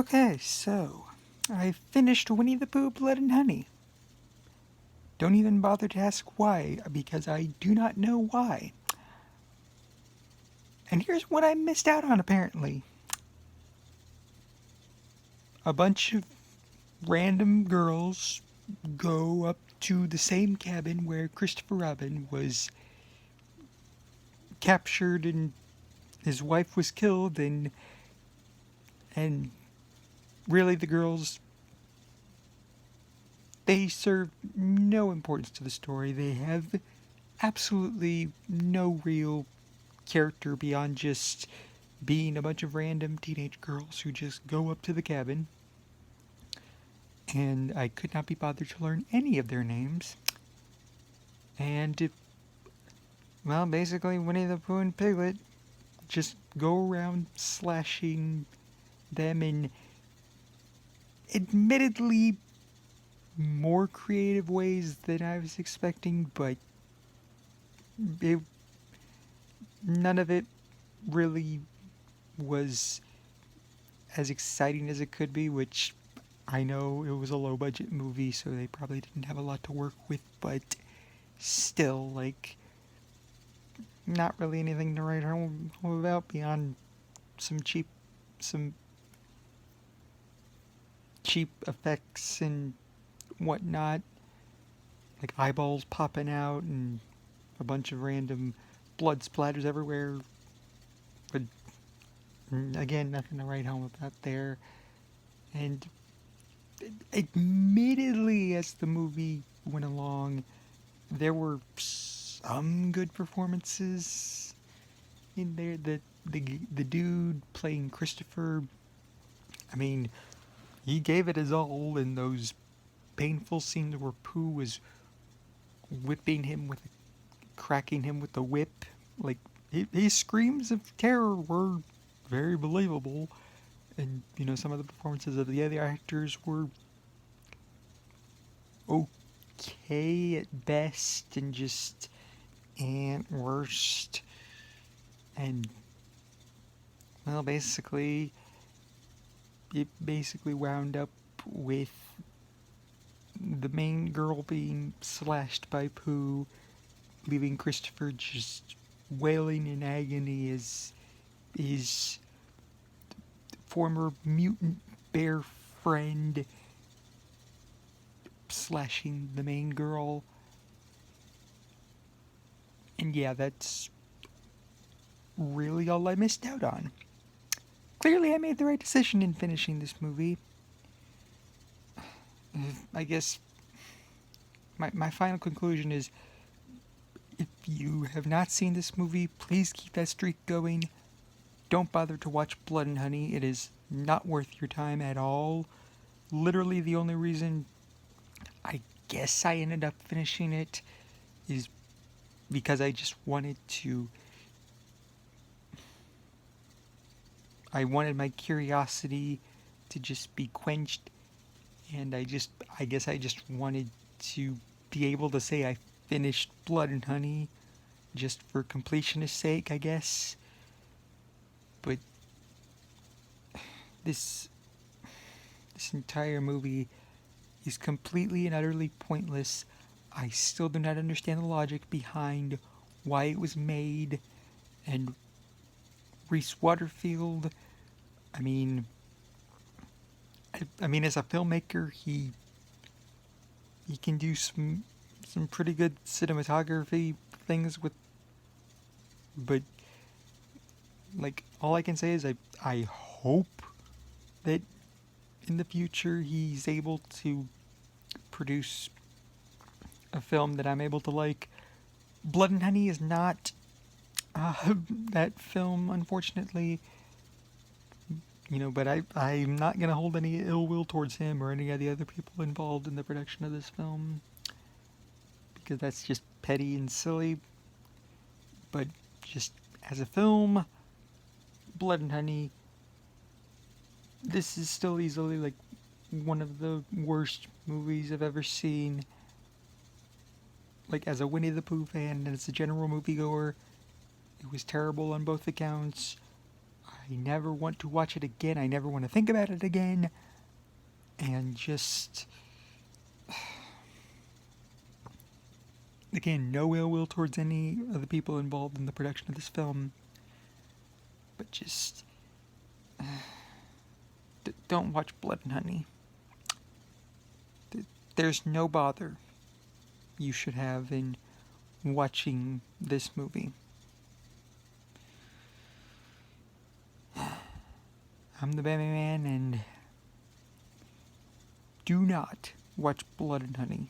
Okay, so I finished Winnie the Pooh Blood and Honey. Don't even bother to ask why, because I do not know why. And here's what I missed out on apparently. A bunch of random girls go up to the same cabin where Christopher Robin was captured and his wife was killed, and really the girls, they serve no importance to the story. They have absolutely no real character beyond just being a bunch of random teenage girls who just go up to the cabin. And I could not be bothered to learn any of their names. And, well, basically, Winnie the Pooh and Piglet just go around slashing them in admittedly more creative ways than I was expecting, but it, none of it really was as exciting as it could be, which I know it was a low budget movie, so they probably didn't have a lot to work with, but still, like, not really anything to write home about beyond some some cheap effects and whatnot, like eyeballs popping out and a bunch of random blood splatters everywhere. But again, nothing to write home about there. And admittedly, as the movie went along, there were some good performances in there. The dude playing Christopher, I mean, he gave it his all in those painful scenes where Pooh was whipping him with, cracking him with the whip. Like, his screams of terror were very believable. And, some of the performances of the other actors were okay at best and just at worst. And, well, it basically wound up with the main girl being slashed by Pooh, leaving Christopher just wailing in agony as his former mutant bear friend slashing the main girl. And yeah, that's really all I missed out on. Clearly, I made the right decision in finishing this movie. I guess my final conclusion is, if you have not seen this movie, please keep that streak going. Don't bother to watch Blood and Honey. It is not worth your time at all. Literally, the only reason I guess I ended up finishing it is because I just wanted to. I wanted my curiosity to just be quenched, and I guess I just wanted to be able to say I finished Blood and Honey just for completionist sake, I guess. But this entire movie is completely and utterly pointless. I still do not understand the logic behind why it was made, and Reese Waterfield, I mean, as a filmmaker, he can do some pretty good cinematography things with, but like, all I can say is I hope that in the future he's able to produce a film that I'm able to like. Blood and Honey is not that film, unfortunately. But I'm not going to hold any ill will towards him or any of the other people involved in the production of this film, because that's just petty and silly. But just as a film, Blood and Honey, this is still easily like one of the worst movies I've ever seen. Like, as a Winnie the Pooh fan and as a general moviegoer, it was terrible on both accounts. I never want to watch it again. I never want to think about it again. And just, again, no ill will towards any of the people involved in the production of this film. But just, don't watch Blood and Honey. There's no bother you should have in watching this movie. I'm the Batman Man, and do not watch Blood and Honey.